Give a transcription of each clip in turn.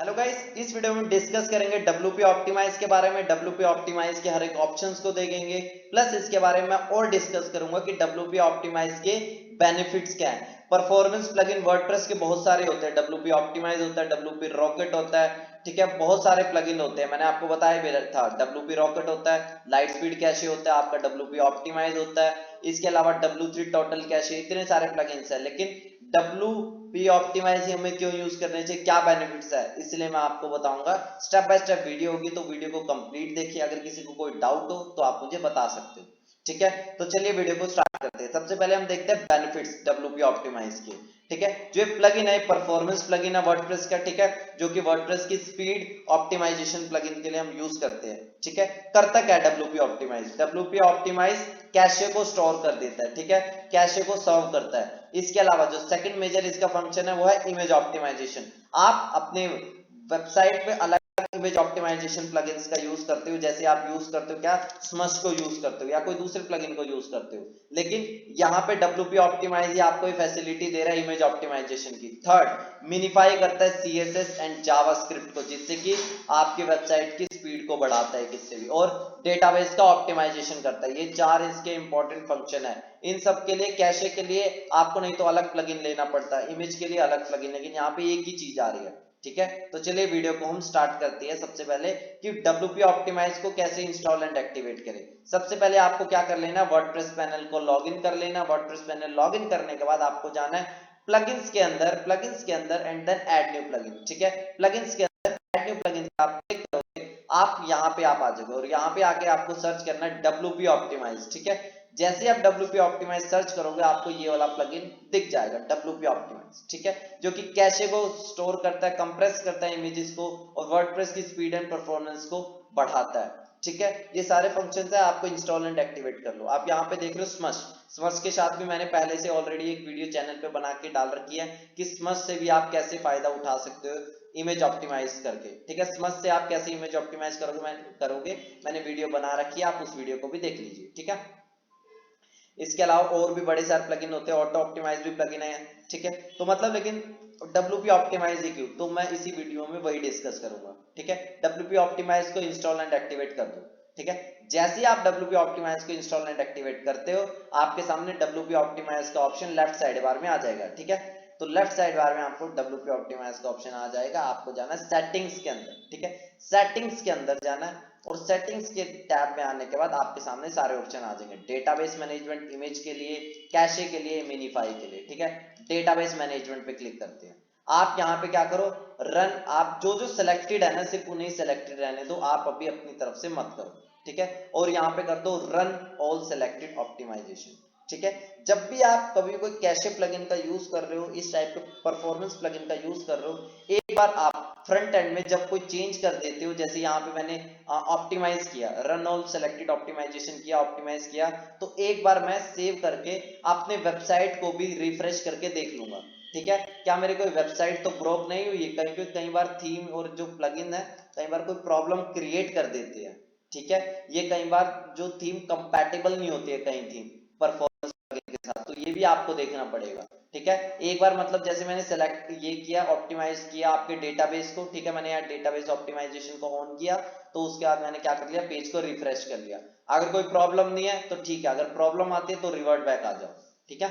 Hello guys, इस video में discuss करेंगे WP ऑप्टिमाइज के बारे में। WP ऑप्टिमाइज के हर एक ऑप्शंस को देखेंगे, प्लस इसके बारे में और डिस्कस करूंगा कि WP ऑप्टिमाइज के बेनिफिट्स क्या हैं। परफॉर्मेंस प्लगइन वर्डप्रेस के बहुत सारे होते हैं, WP ऑप्टिमाइज होता है, WP रॉकेट होता है, ठीक है, बहुत सारे प्लगइन होते हैं। मैंने आपको बताया भी था, WP रॉकेट होता है, लाइट स्पीड कैशे होता है, आपका WP ऑप्टिमाइज होता है, इसके अलावा W3 टोटल कैशे, इतने सारे प्लगइन्स है। लेकिन WP ऑप्टिमाइज हमें क्यों यूज करने चाहिए, क्या बेनिफिट्स है, इसलिए मैं आपको बताऊंगा। स्टेप बाय स्टेप वीडियो होगी, तो वीडियो को कंप्लीट देखिए। अगर किसी को कोई डाउट हो तो आप मुझे बता सकते हो, ठीक है। तो चलिए वीडियो को स्टार्ट करते हैं। सबसे पहले हम देखते हैं बेनिफिट्स WP ऑप्टिमाइज के, ठीक है। जो प्लगइन है, परफॉर्मेंस प्लगइन है वर्डप्रेस का, ठीक है, जो कि वर्डप्रेस की स्पीड ऑप्टिमाइजेशन प्लगइन के लिए हम यूज करते हैं, ठीक है। करता क्या है WP optimise? WP optimise cache को स्टोर कर देता है, ठीक है, कैशे को सर्व करता है। इसके अलावा जो सेकंड मेजर इसका फंक्शन है वो है इमेज ऑप्टिमाइजेशन। आप अपने वेबसाइट पे अलग इमेज ऑप्टिमाइजेशन प्लगइन्स का यूज करते हो, जैसे आप यूज करते हो क्या, स्मश को यूज करते हो या कोई दूसरे प्लगइन को यूज करते हो। लेकिन यहाँ पे WP ऑप्टिमाइज आपको फैसिलिटी दे रहा है इमेज ऑप्टिमाइजेशन की। थर्ड, मिनिफाई करता है CSS एंड जावास्क्रिप्ट को, जिससे कि आपकी वेबसाइट की स्पीड को बढ़ाता है किससे भी, और डेटाबेस का ऑप्टिमाइजेशन करता है। ये चार इसके इंपॉर्टेंट फंक्शन है। इन सब के लिए, कैशे के लिए आपको नहीं तो अलग प्लगइन लेना पड़ता है, इमेज के लिए अलग प्लगइन, लेकिन यहाँ पे एक ही चीज आ रही है, ठीक है। तो चलिए वीडियो को हम स्टार्ट करते हैं। सबसे पहले कि WP ऑप्टिमाइज को कैसे इंस्टॉल एंड एक्टिवेट करें। सबसे पहले आपको क्या कर लेना, वर्डप्रेस पैनल को लॉगिन कर लेना। वर्डप्रेस पैनल लॉगिन करने के बाद आपको जाना है प्लगइन्स के अंदर, and then add new plugin, ठीक है। प्लगइन्स के अंदर ऐड न्यू प्लगइन आप क्लिक करोगे, आप यहाँ पे आप आ जाओगे और यहाँ पे आके आपको सर्च करना है WP ऑप्टिमाइज, ठीक है। जैसे आप WP ऑप्टिमाइज सर्च करोगे, आपको ये वाला प्लगइन दिख जाएगा, WP ऑप्टिमाइज, ठीक है, जो कि कैशे को स्टोर करता है, कंप्रेस करता है इमेजेस को, और वर्डप्रेस की स्पीड एंड परफॉर्मेंस को बढ़ाता है, ठीक है। ये सारे फंक्शंस है, आपको इंस्टॉल एंड एक्टिवेट कर लो। आप यहाँ पे देख रहे हो स्मश के साथ भी मैंने पहले से ऑलरेडी एक वीडियो चैनल पे बना के डाल रखी है कि स्मश से भी आप कैसे फायदा उठा सकते हो इमेज ऑप्टिमाइज करके, ठीक है। स्मश से आप कैसे इमेज ऑप्टिमाइज करोगे, मैंने वीडियो बना रखी है, आप उस वीडियो को भी देख लीजिए, ठीक है। इसके अलावा और भी बड़े सारे प्लगइन होते हैं, ऑटो ऑप्टिमाइज भी प्लगइन है, ठीक है। तो मतलब, लेकिन WP ऑप्टिमाइज ही क्यों, तो मैं इसी वीडियो में वही डिस्कस करूंगा, ठीक है। WP ऑप्टिमाइज को इंस्टॉल एंड एक्टिवेट कर दो, ठीक है। जैसे ही आप WP ऑप्टिमाइज को इंस्टॉल एंड एक्टिवेट करते हो, आपके सामने WP ऑप्टिमाइज का ऑप्शन लेफ्ट साइड बार में आ जाएगा, ठीक है। तो लेफ्ट साइड बार में आपको WP ऑप्टिमाइज का ऑप्शन आ जाएगा। आपको जाना है सेटिंग्स के अंदर, ठीक है, सेटिंग्स के अंदर जाना है, और सेटिंग्स के टैब में आने के बाद आपके सामने सारे ऑप्शन आ जाएंगे। डेटाबेस मैनेजमेंट इमेज के लिए, कैशे के लिए, मिनिफाई के लिए, ठीक है। डेटाबेस मैनेजमेंट पे क्लिक करते हैं। आप यहाँ पे क्या करो, रन, आप जो जो सिलेक्टेड है ना, सिर्फ उन्हें सिलेक्टेड रहने दो, आप अभी अपनी तरफ से मत करो, ठीक है। और यहाँ पे कर दो रन ऑल सिलेक्टेड ऑप्टिमाइजेशन, ठीक है। जब भी आप कभी कोई कैशे प्लगइन का यूज कर रहे हो, इस टाइप के परफॉर्मेंस प्लगइन का यूज कर रहे हो, एक बार आप फ्रंट एंड में जब कोई चेंज कर देते हो, जैसे यहाँ पे मैंने ऑप्टिमाइज किया, रन ऑल सेलेक्टेड ऑप्टिमाइजेशन किया, ऑप्टिमाइज किया, तो एक बार मैं सेव करके अपने वेबसाइट को भी रिफ्रेश करके देख लूंगा, ठीक है। क्या मेरे कोई वेबसाइट तो ब्रोक नहीं हुई है? कई बार थीम और जो प्लगइन है, कई बार कोई प्रॉब्लम क्रिएट कर देते हैं, ठीक है। ये कई बार जो थीम कंपैटिबल नहीं होती है कई थीम परफॉर्मेंस के साथ, तो ये भी आपको देखना पड़ेगा, ठीक है। एक बार मतलब जैसे मैंने सेलेक्ट ये किया, ऑप्टिमाइज किया आपके डेटाबेस को, ठीक है, मैंने यहाँ डेटाबेस ऑप्टिमाइजेशन को ऑन किया, तो उसके बाद मैंने क्या कर लिया, पेज को रिफ्रेश कर लिया। अगर कोई प्रॉब्लम नहीं है तो ठीक है, अगर प्रॉब्लम आती है तो रिवर्ट बैक आ जाओ, ठीक है।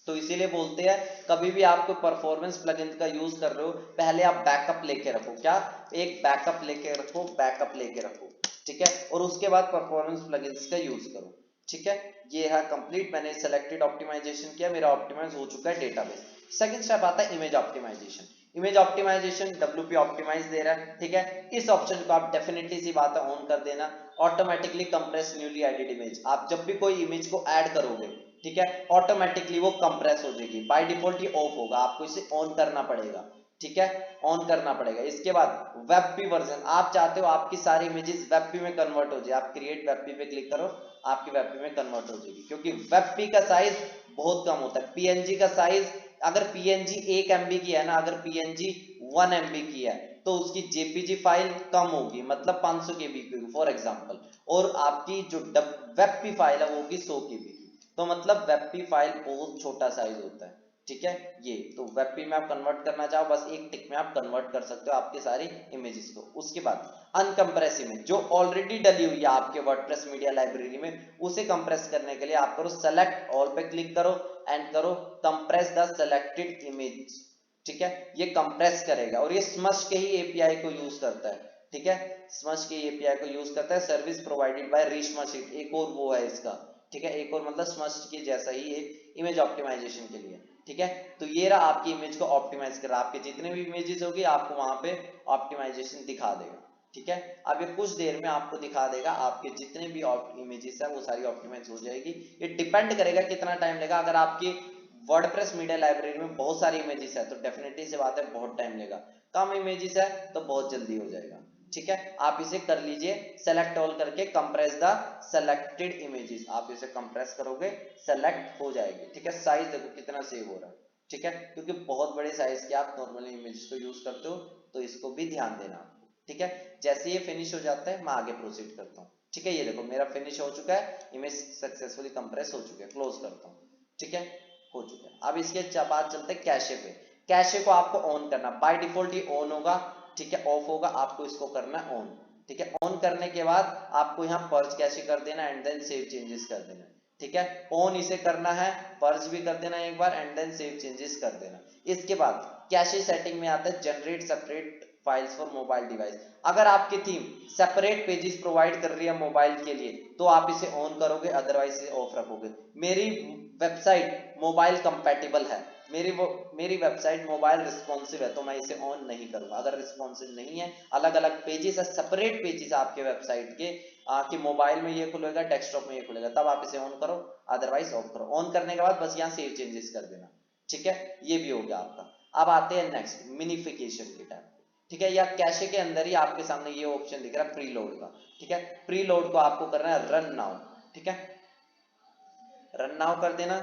तो इसीलिए बोलते हैं, कभी भी आप कोई परफॉर्मेंस प्लगइन का यूज कर रहे हो, पहले आप बैकअप लेके रखो, क्या, एक बैकअप लेके रखो, बैकअप लेके रखो, ठीक है, और उसके बाद परफॉर्मेंस प्लगइन्स का यूज करो, ठीक है। ये है कंप्लीट, मैंने सेलेक्टेड ऑप्टिमाइजेशन किया, मेरा ऑप्टिमाइज हो चुका है डेटाबेस। सेकंड स्टेप आता है image optimization. Image optimization WP Optimize दे रहा है, ठीक है। इस ऑप्शन को आप डेफिनेटली सी बात है ऑन कर देना। Automatically compress newly added image, आप जब भी कोई इमेज को ऐड करोगे, ठीक है, ऑटोमेटिकली वो कंप्रेस हो जाएगी। बाय डिफॉल्ट ये ऑफ होगा, आपको इसे ऑन करना पड़ेगा, ठीक है, ऑन करना पड़ेगा। इसके बाद वेबपी वर्जन, आप चाहते हो आपकी सारी इमेजेस वेबपी में कन्वर्ट हो जाए, आप क्रिएट वेबपी पे क्लिक करो, आपकी वेबपी में कन्वर्ट हो जाएगी, क्योंकि वेबपी का साइज बहुत कम होता है। PNG का साइज, अगर PNG 1 MB की है ना, अगर PNG 1 MB की है, तो उसकी JPG फाइल कम होगी, मतलब 500 KB की फॉर एग्जांपल, और आपकी जो वेबपी फाइल है वो होगी 100 KB की। तो मतलब वेबपी फाइल बहुत छोटा साइज होता है, ठीक है। ये तो वेब में आप कन्वर्ट करना चाहो बस एक टिक में आप कन्वर्ट कर सकते हो आपकी सारी इमेजेस को। उसके बाद अनकंप्रेस इमेज जो ऑलरेडी डली हुई है आपके वर्डप्रेस मीडिया लाइब्रेरी में, उसे कंप्रेस करने के लिए आप करो सेलेक्ट ऑल पे क्लिक करो एंड करो कंप्रेस द सेलेक्टेड इमेज। ठीक है, ये कंप्रेस करेगा और ये स्मश के ही एपीआई को यूज करता है। ठीक है, स्मश के एपीआई को यूज करता है, सर्विस प्रोवाइडेड बाय रिस्मश। एक और वो है इसका, ठीक है, एक और मतलब स्मश के जैसा ही एक इमेज ऑप्टिमाइजेशन के लिए। ठीक है, तो ये रहा आपकी इमेज को ऑप्टिमाइज कर रहा है, आपके जितने भी इमेजेस होगी आपको वहां पे ऑप्टिमाइजेशन दिखा देगा। ठीक है, अब ये कुछ देर में आपको दिखा देगा आपके जितने भी इमेजेस है वो सारी ऑप्टिमाइज हो जाएगी। ये डिपेंड करेगा कितना टाइम लेगा। अगर आपकी वर्डप्रेस मीडिया लाइब्रेरी में बहुत सारी इमेजेस है तो डेफिनेटली से बात है बहुत टाइम लेगा, कम इमेजेस है तो बहुत जल्दी हो जाएगा। ठीक है, आप इसे कर लीजिए सेलेक्ट ऑल करके कंप्रेस द सेलेक्टेड इमेजेस, आप इसे कंप्रेस करोगे सेलेक्ट हो जाएगी। ठीक है, साइज देखो कितना सेव हो रहा है। ठीक है, क्योंकि बहुत बड़े साइज के आप नॉर्मली इमेजेस को यूज करते हो तो इसको भी ध्यान देना आपको। ठीक है, जैसे ये फिनिश हो जाता है मैं आगे प्रोसीड करता हूँ। ठीक है, ये देखो मेरा फिनिश हो चुका है, इमेज सक्सेसफुली कंप्रेस हो चुके हैं, क्लोज करता हूँ। ठीक है, हो चुका है। अब इसके बाद चलते हैं कैशे पे। कैशे को आपको ऑन करना, बाय डिफॉल्ट ये ऑन होगा। ठीक है, ऑफ होगा, आपको इसको करना ऑन। ठीक है, ऑन करने के बाद आपको यहाँ पर्ज कैशे कर देना एंड देन सेव चेंजेस कर देना। ठीक है, ऑन इसे करना है, पर्ज भी कर देना एक बार एंड देन सेव चेंजेस कर देना। इसके बाद कैशे सेटिंग में आता है generate separate files for mobile device. अगर आपकी थीम सेपरेट पेजेस प्रोवाइड कर रही है मोबाइल के लिए तो आप इसे ऑन करोगे, अदरवाइज इसे ऑफ रखोगे। मेरी वेबसाइट मोबाइल कंपैटिबल है, मेरी वेबसाइट मोबाइल रिस्पॉन्सिव है तो मैं इसे ऑन नहीं करूंगा। अगर रिस्पॉन्सिव नहीं है, अलग अलग पेजेस है, सेपरेट पेजेस आपके वेबसाइट के कि मोबाइल में ये खुलेगा डेस्कटॉप में ये खुलेगा, तब आप इसे ऑन करो, अदरवाइज ऑफ करो। ऑन करने के बाद बस यहाँ सेव चेंजेस कर देना। ठीक है, ये भी हो गया आपका। अब आते हैं नेक्स्ट मिनिफिकेशन के टाइम। ठीक है, या कैशे के अंदर ही आपके सामने ये ऑप्शन दिख रहा है प्रीलोड का। ठीक है, प्रीलोड को आपको करना है रन नाउ। ठीक है, रन नाउ कर देना।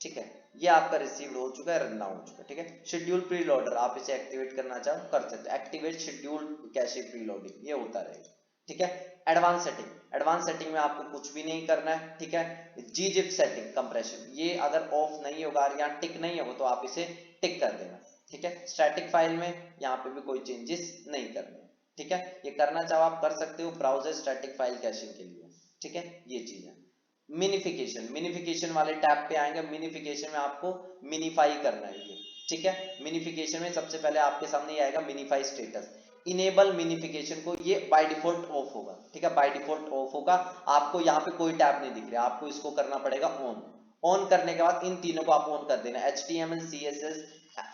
ठीक है, ये आपका रिसीव्ड हो चुका है, रन नाउ हो चुका है। ठीक है, शेड्यूल प्रीलोडर आप इसे एक्टिवेट करना चाहो कर सकते हो, एक्टिवेट शेड्यूल कैशे प्रीलोडिंग, ये होता रहेगा। ठीक है, एडवांस सेटिंग, एडवांस सेटिंग में आपको कुछ भी नहीं करना है। ठीक है, gzip सेटिंग कंप्रेशन, ये अगर ऑफ नहीं होगा, यहाँ टिक नहीं होगा तो आप इसे टिक कर देना। ठीक है, स्टैटिक फाइल में यहाँ पे भी कोई चेंजेस नहीं करने। ठीक है, ये करना चाहो आप कर सकते हो ब्राउजर स्टैटिक फाइल कैशिंग के लिए। ठीक है, ये चीज है। मिनिफिकेशन, मिनिफिकेशन वाले टैब पे आएंगे, मिनिफिकेशन में आपको मिनिफाई करना है ये। ठीक है, मिनिफिकेशन में सबसे पहले आपके सामने ये आएगा मिनिफाई स्टेटस, इनेबल मिनिफिकेशन को, ये बाय डिफॉल्ट ऑफ होगा। ठीक है, बाय डिफॉल्ट ऑफ होगा, आपको यहाँ पे कोई टैब नहीं दिख रहा, आपको इसको करना पड़ेगा ऑन। ऑन करने के बाद इन तीनों को आप ऑन कर देना, HTML CSS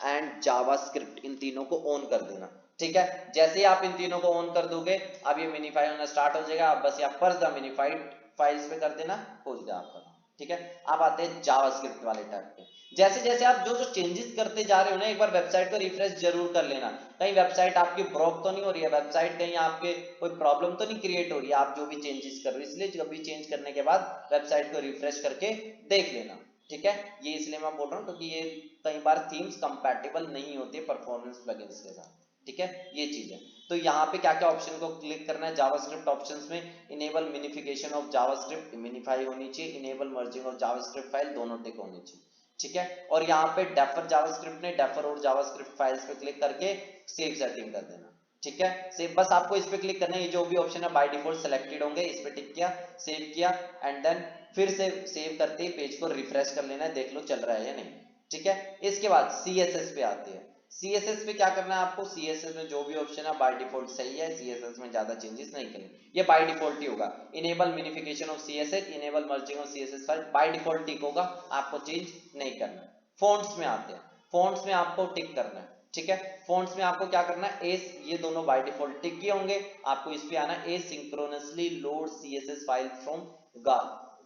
एंड जावास्क्रिप्ट, इन तीनों को ऑन कर देना। ठीक है, जैसे ही आप इन तीनों को ऑन कर दोगे अब ये मिनिफाई होना स्टार्ट हो जाएगा। आप बस यहाँ पर द मिनिफाइड फाइल्स पे कर देना, हो जाएगा आपका। ठीक है, अब आते हैं जावास्क्रिप्ट वाले टैब पे। जैसे जैसे आप जो जो चेंजेस करते जा रहे हो ना, एक बार वेबसाइट को रिफ्रेश जरूर कर लेना, कहीं वेबसाइट आपकी ब्रोक तो नहीं हो रही है, वेबसाइट कहीं आपके कोई प्रॉब्लम तो नहीं क्रिएट हो रही है आप जो भी चेंजेस कर रहे हो। इसलिए कभी चेंज करने के बाद वेबसाइट को रिफ्रेश करके देख लेना। ठीक है, ये इसलिए मैं बोल रहा हूँ क्योंकि ये कई बार थीम्स कंपैटिबल नहीं होती परफॉर्मेंस प्लगइन्स के साथ। ठीक है, ये चीज है। तो यहाँ पे क्या क्या ऑप्शन को क्लिक करना है, जावास्क्रिप्ट ऑप्शंस में इनेबल मिनिफिकेशन ऑफ जावास्क्रिप्ट, मिनिफाई होनी चाहिए, enable merging of JavaScript file, दोनों टिक होनी चाहिए। ठीक है, और यहाँ पे डेफर जावास्क्रिप्ट ने डेफर और जावास्क्रिप्ट फाइल्स पे क्लिक करके सेव सेटिंग कर देना। ठीक है, सेव, बस आपको इस पे क्लिक करना है, ये जो भी ऑप्शन है बाय डिफॉल्ट सिलेक्टेड होंगे, इस पे टिक किया, सेव किया एंड देन फिर से सेव करते ही पेज को रिफ्रेश कर लेना है, देख लो चल रहा है या नहीं। ठीक है, इसके बाद CSS पे आती है। CSS पे क्या करना है आपको, CSS में जो भी ऑप्शन है बाय डिफॉल्ट सही है, CSS में ज्यादा चेंजेस नहीं करने, ये बाय डिफॉल्ट ही होगा। Enable minification of CSS, enable merging of CSS file, by default tick होगा, आपको चेंज नहीं करना। फॉन्ट्स में आते हैं, फॉन्ट्स में आपको टिक करना है। ठीक है, फॉन्ट्स में आपको क्या करना है, ये दोनों बाय डिफॉल्ट टिक किए होंगे, आपको इस पे आना है asynchronously load CSS file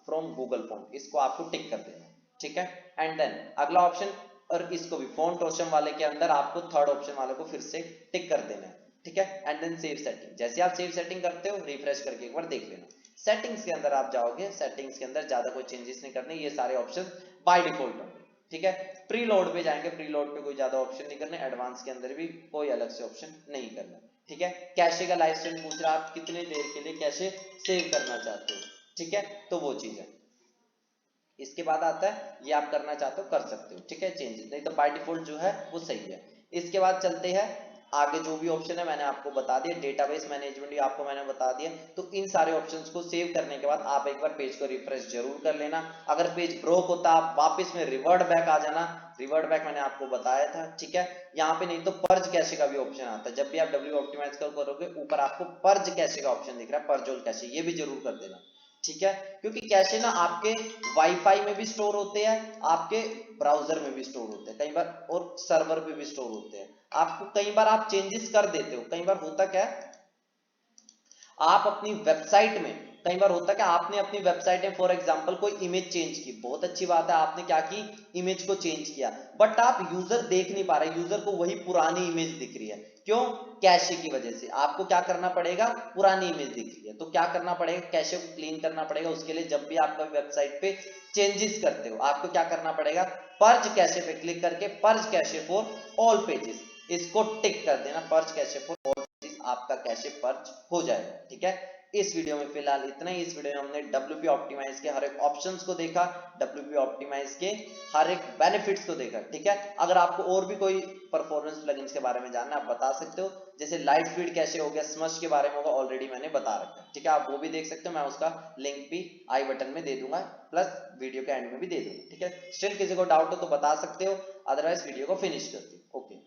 from Google font, इसको आपको टिक कर देना। ठीक है, एंड देन अगला ऑप्शन, और इसको भी फॉन्ट ऑप्शन वाले के अंदर आपको थर्ड ऑप्शन वाले को फिर से टिक कर देना है। ठीक है, एंड देन सेव सेटिंग, जैसे आप सेव सेटिंग करते हो रिफ्रेश करके एक बार देख लेना। सेटिंग्स के अंदर आप जाओगे, सेटिंग्स के अंदर ज्यादा कोई चेंजेस नहीं करने, ये सारे ऑप्शन बाय डिफॉल्ट होंगे। ठीक है, प्रीलोड पे जाएंगे, प्रीलोड पे कोई ज्यादा ऑप्शन नहीं करने, एडवांस के अंदर भी कोई अलग से ऑप्शन नहीं करना। ठीक है, कैशे का लाइफ टाइम पूछ रहा है, आप कितने देर के लिए कैशे सेव करना चाहते हो। ठीक है, तो वो चीज है। इसके बाद आता है ये आप करना चाहते हो कर सकते हो, ठीक है, चेंजेस, नहीं तो बाय डिफॉल्ट जो है वो सही है। इसके बाद चलते हैं आगे, जो भी ऑप्शन है मैंने आपको बता दिया, डेटाबेस मैनेजमेंट भी आपको मैंने बता दिया। तो इन सारे ऑप्शंस को सेव करने के बाद आप एक बार पेज को रिफ्रेश जरूर कर लेना। अगर पेज ब्रोक होता आप वापस में रिवर्ट बैक आ जाना, रिवर्ट बैक मैंने आपको बताया था, ठीक है। यहाँ पे नहीं तो पर्ज कैशे का भी ऑप्शन आता है, जब भी आप डब्ल्यू ऑप्टिमाइज करोगे ऊपर आपको पर्ज कैशे का ऑप्शन दिख रहा है, पर्जोल कैशे, ये भी जरूर कर देना, ठीक है। क्योंकि कैशे ना आपके वाईफाई में भी स्टोर होते हैं, आपके ब्राउजर में भी स्टोर होते हैं कई बार, और सर्वर पे भी स्टोर होते हैं। आपको कई बार आप चेंजेस कर देते हो, कई बार होता क्या है आप अपनी वेबसाइट में, कई बार होता है कि आपने अपनी वेबसाइट में फॉर एग्जांपल कोई इमेज चेंज की, बहुत अच्छी बात है, आपने क्या की इमेज को चेंज किया, बट आप यूजर देख नहीं पा रहे, यूजर को वही पुरानी इमेज दिख रही है, क्यों, कैशे की वजह से। आपको क्या करना पड़ेगा, पुरानी इमेज दिख रही है तो क्या करना पड़ेगा, कैशे को क्लीन करना पड़ेगा। उसके लिए जब भी आप वेबसाइट पे चेंजेस करते हो आपको क्या करना पड़ेगा, पर्ज कैशे पे क्लिक करके purge cache for all pages, इसको टिक कर देना, पर्ज कैशे फॉर आपका कैशे पर्ज हो जाएगा, ठीक है। इस वीडियो में फिलहाल इतना ही। इस वीडियो में हमने डब्ल्यूपी ऑप्टिमाइज के हर एक ऑप्शंस को देखा, डब्ल्यूपी ऑप्टिमाइज के हर एक बेनिफिट्स को देखा, ठीक है। अगर आपको और भी कोई परफॉर्मेंस प्लगइन्स के बारे में जानना आप बता सकते हो, जैसे लाइट स्पीड कैशे हो गया, स्मश के बारे में होगा, ऑलरेडी मैंने बता रखा है, ठीक है, आप वो भी देख सकते हो, मैं उसका लिंक भी आई बटन में दे दूंगा, प्लस वीडियो के एंड में भी दे दूंगा, ठीक है। स्टिल किसी को डाउट हो तो बता सकते हो, अदरवाइज वीडियो को फिनिश करती हूँ। ओके।